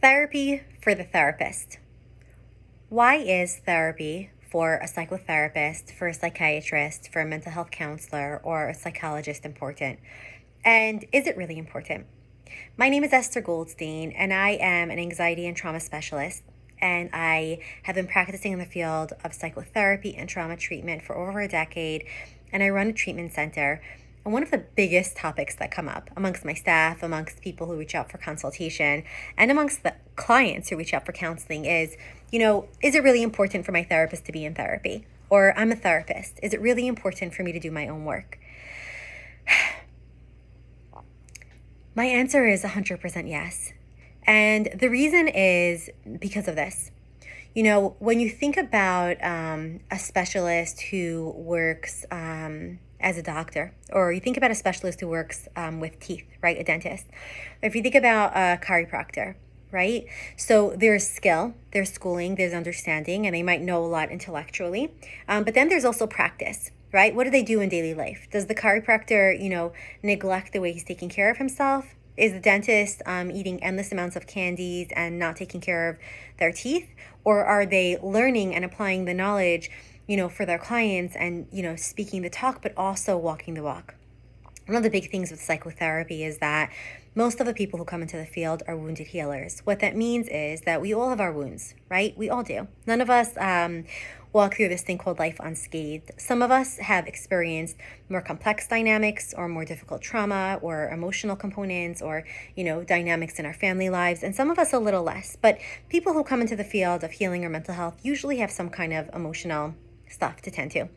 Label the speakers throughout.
Speaker 1: Therapy for the therapist. Why is therapy for a psychotherapist, for a psychiatrist, for a mental health counselor, or a psychologist important? And is it really important? My name is Esther Goldstein, and I am an anxiety and trauma specialist. And I have been practicing in the field of psychotherapy and trauma treatment for over a decade. And I run a treatment center. And one of the biggest topics that come up amongst my staff, amongst people who reach out for consultation, and amongst the clients who reach out for counseling is it really important for my therapist to be in therapy? Or I'm a therapist. Is it really important for me to do my own work? My answer is 100% yes. And the reason is because of this. When you think about a specialist who works as a doctor, or you think about a specialist who works with teeth, right? A dentist. Or if you think about a chiropractor, right? So there's skill, there's schooling, there's understanding, and they might know a lot intellectually. But then there's also practice, right? What do they do in daily life? Does the chiropractor, neglect the way he's taking care of himself? Is the dentist eating endless amounts of candies and not taking care of their teeth? Or are they learning and applying the knowledge, for their clients and, speaking the talk, but also walking the walk? One of the big things with psychotherapy is that most of the people who come into the field are wounded healers. What that means is that we all have our wounds, right? We all do. None of us walk through this thing called life unscathed. Some of us have experienced more complex dynamics or more difficult trauma or emotional components or, dynamics in our family lives, and some of us a little less. But people who come into the field of healing or mental health usually have some kind of emotional stuff to tend to.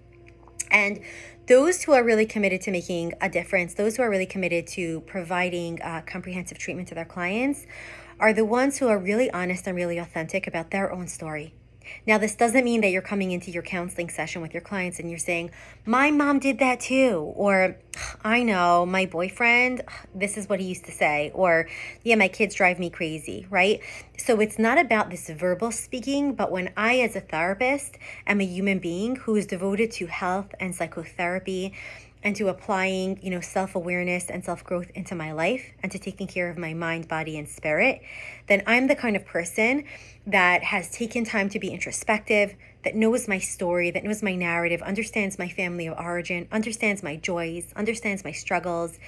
Speaker 1: And those who are really committed to making a difference, those who are really committed to providing comprehensive treatment to their clients, are the ones who are really honest and really authentic about their own story. Now, this doesn't mean that you're coming into your counseling session with your clients and you're saying, my mom did that too, or I know my boyfriend, this is what he used to say, or yeah, my kids drive me crazy, right? So it's not about this verbal speaking, but when I, as a therapist, am a human being who is devoted to health and psychotherapy and to applying, self-awareness and self-growth into my life and to taking care of my mind, body, and spirit, then I'm the kind of person that has taken time to be introspective, that knows my story, that knows my narrative, understands my family of origin, understands my joys, understands my struggles,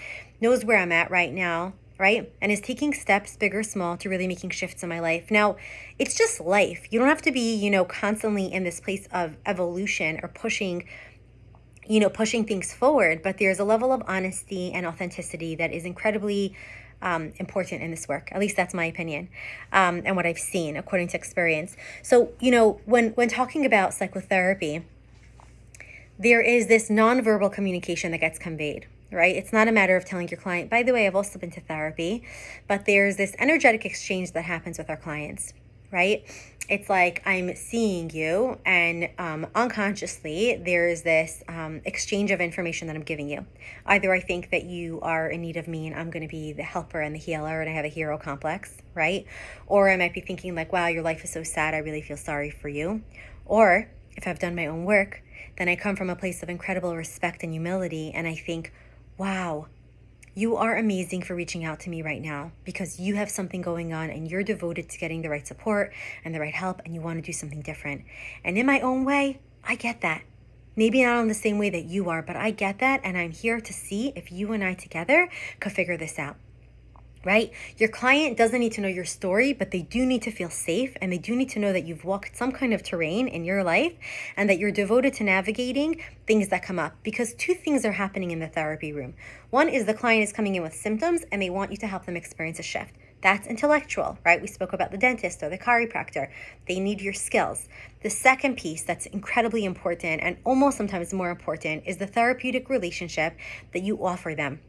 Speaker 1: knows where I'm at right now, right? And is taking steps, big or small, to really making shifts in my life. Now, it's just life. You don't have to be, constantly in this place of evolution or pushing things forward, but there's a level of honesty and authenticity that is incredibly important in this work. At least that's my opinion, and what I've seen according to experience. So, when talking about psychotherapy, there is this nonverbal communication that gets conveyed, right? It's not a matter of telling your client, by the way, I've also been to therapy, but there's this energetic exchange that happens with our clients, right? It's like I'm seeing you, and unconsciously there's this exchange of information that I'm giving you. Either I think that you are in need of me and I'm going to be the helper and the healer and I have a hero complex, right? Or I might be thinking like, wow, your life is so sad, I really feel sorry for you. Or if I've done my own work, then I come from a place of incredible respect and humility, and I think, wow, you are amazing for reaching out to me right now because you have something going on and you're devoted to getting the right support and the right help, and you want to do something different. And in my own way, I get that. Maybe not in the same way that you are, but I get that, and I'm here to see if you and I together could figure this out. Right? Your client doesn't need to know your story, but they do need to feel safe, and they do need to know that you've walked some kind of terrain in your life and that you're devoted to navigating things that come up. Because two things are happening in the therapy room. One is the client is coming in with symptoms and they want you to help them experience a shift. That's intellectual, right? We spoke about the dentist or the chiropractor. They need your skills. The second piece that's incredibly important and almost sometimes more important is the therapeutic relationship that you offer them.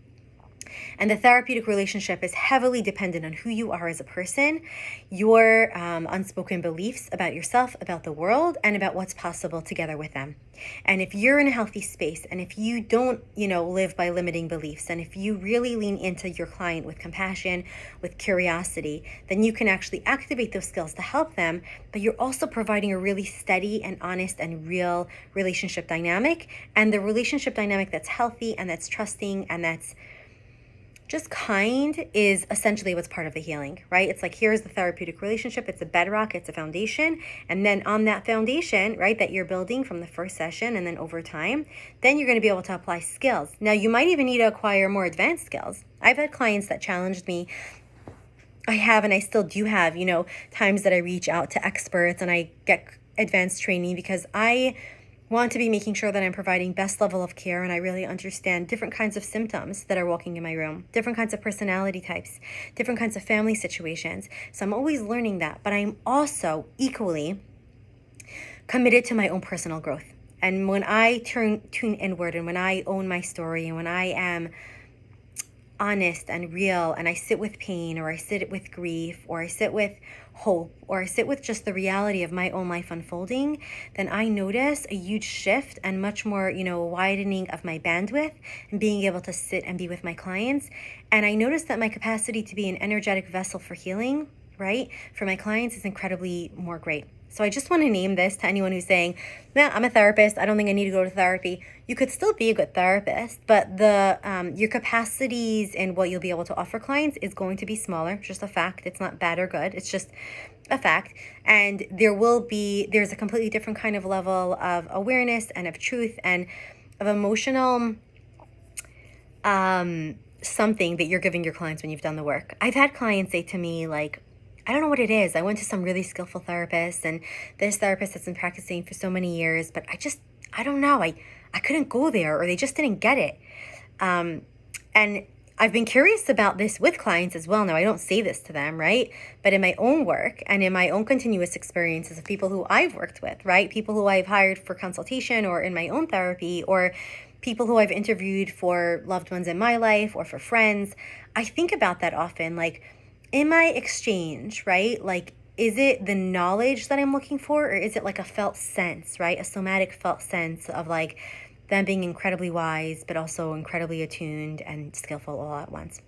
Speaker 1: And the therapeutic relationship is heavily dependent on who you are as a person, your unspoken beliefs about yourself, about the world, and about what's possible together with them. And if you're in a healthy space, and if you don't, live by limiting beliefs, and if you really lean into your client with compassion, with curiosity, then you can actually activate those skills to help them, but you're also providing a really steady and honest and real relationship dynamic, and the relationship dynamic that's healthy and that's trusting and that's just kind is essentially what's part of the healing, right? It's like, here's the therapeutic relationship. It's a bedrock, it's a foundation. And then on that foundation, right, that you're building from the first session and then over time, then you're going to be able to apply skills. Now, you might even need to acquire more advanced skills. I've had clients that challenged me. I have, and I still do have, times that I reach out to experts and I get advanced training because I want to be making sure that I'm providing best level of care and I really understand different kinds of symptoms that are walking in my room, different kinds of personality types, different kinds of family situations. So I'm always learning that, but I'm also equally committed to my own personal growth. And when I tune inward and when I own my story and when I am honest and real and I sit with pain or I sit with grief or I sit with hope or I sit with just the reality of my own life unfolding, then I notice a huge shift and much more, widening of my bandwidth and being able to sit and be with my clients. And I notice that my capacity to be an energetic vessel for healing, right, for my clients is incredibly more great. So I just want to name this to anyone who's saying, nah, I'm a therapist, I don't think I need to go to therapy. You could still be a good therapist, but your capacities and what you'll be able to offer clients is going to be smaller. It's just a fact. It's not bad or good. It's just a fact. And there's a completely different kind of level of awareness and of truth and of emotional something that you're giving your clients when you've done the work. I've had clients say to me, like, I don't know what it is. I went to some really skillful therapist and this therapist has been practicing for so many years, but I don't know. I couldn't go there or they just didn't get it. And I've been curious about this with clients as well. Now, I don't say this to them, right? But in my own work and in my own continuous experiences of people who I've worked with, right? People who I've hired for consultation or in my own therapy or people who I've interviewed for loved ones in my life or for friends, I think about that often. Like, in my exchange, right? Like, is it the knowledge that I'm looking for or is it like a felt sense, right? A somatic felt sense of like them being incredibly wise, but also incredibly attuned and skillful all at once.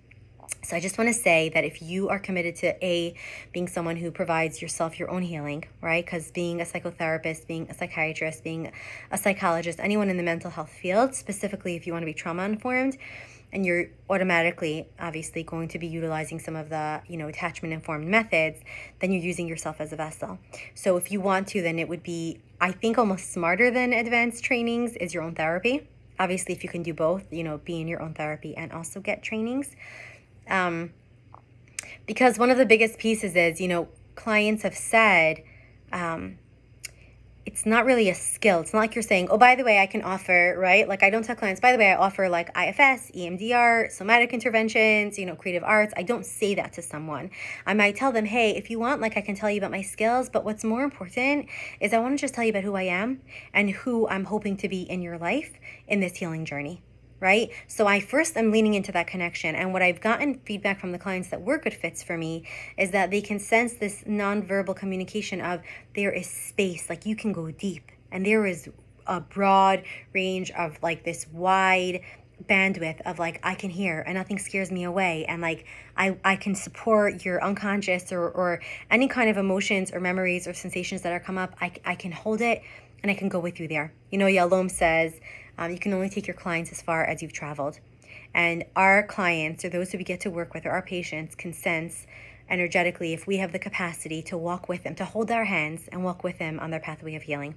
Speaker 1: So I just want to say that if you are committed to being someone who provides yourself your own healing, right? Because being a psychotherapist, being a psychiatrist, being a psychologist, anyone in the mental health field, specifically if you want to be trauma informed, and you're automatically, obviously, going to be utilizing some of the, attachment-informed methods, then you're using yourself as a vessel. So if you want to, then it would be, I think, almost smarter than advanced trainings is your own therapy. Obviously, if you can do both, be in your own therapy and also get trainings. Because one of the biggest pieces is, clients have said, it's not really a skill. It's not like you're saying, oh, by the way, I can offer, right? Like, I don't tell clients, by the way, I offer like IFS, EMDR, somatic interventions, creative arts. I don't say that to someone. I might tell them, hey, if you want, like, I can tell you about my skills, but what's more important is I want to just tell you about who I am and who I'm hoping to be in your life in this healing journey. Right? So I first am leaning into that connection. And what I've gotten feedback from the clients that were good fits for me is that they can sense this nonverbal communication of there is space, like you can go deep. And there is a broad range of like this wide bandwidth of like, I can hear and nothing scares me away. And like, I can support your unconscious or any kind of emotions or memories or sensations that are come up. I can hold it and I can go with you there. Yalom says, you can only take your clients as far as you've traveled. And our clients, or those who we get to work with, or our patients, can sense energetically if we have the capacity to walk with them, to hold their hands and walk with them on their pathway of healing.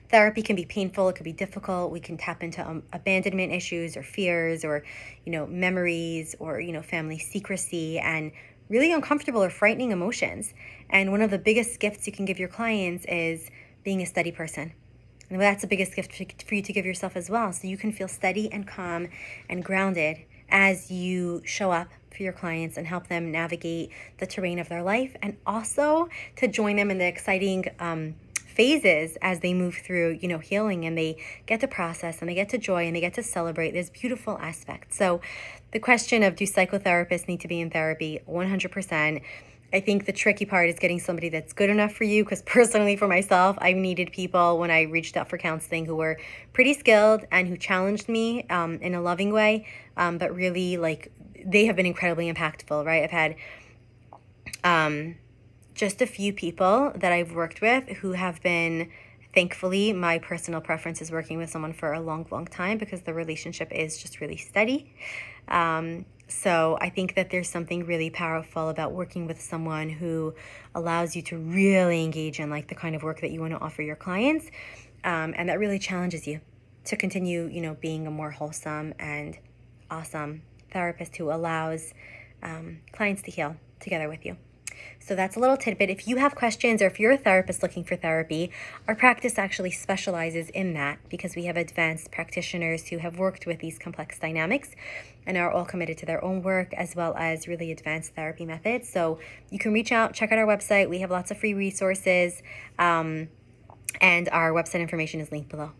Speaker 1: Therapy can be painful, it could be difficult. We can tap into abandonment issues or fears or, memories or, family secrecy and really uncomfortable or frightening emotions. And one of the biggest gifts you can give your clients is being a steady person. And that's the biggest gift for you to give yourself as well. So you can feel steady and calm and grounded as you show up for your clients and help them navigate the terrain of their life, and also to join them in the exciting phases as they move through, healing, and they get to process and they get to joy and they get to celebrate this beautiful aspect. So the question of, do psychotherapists need to be in therapy? 100%. I think the tricky part is getting somebody that's good enough for you, because personally for myself, I've needed people when I reached out for counseling who were pretty skilled and who challenged me in a loving way, but really like they have been incredibly impactful, right? I've had just a few people that I've worked with who have been, thankfully, my personal preference is working with someone for a long, long time because the relationship is just really steady. So I think that there's something really powerful about working with someone who allows you to really engage in like the kind of work that you want to offer your clients, and that really challenges you to continue, being a more wholesome and awesome therapist who allows clients to heal together with you. So that's a little tidbit. If you have questions or if you're a therapist looking for therapy, our practice actually specializes in that because we have advanced practitioners who have worked with these complex dynamics and are all committed to their own work as well as really advanced therapy methods. So you can reach out, check out our website. We have lots of free resources, and our website information is linked below.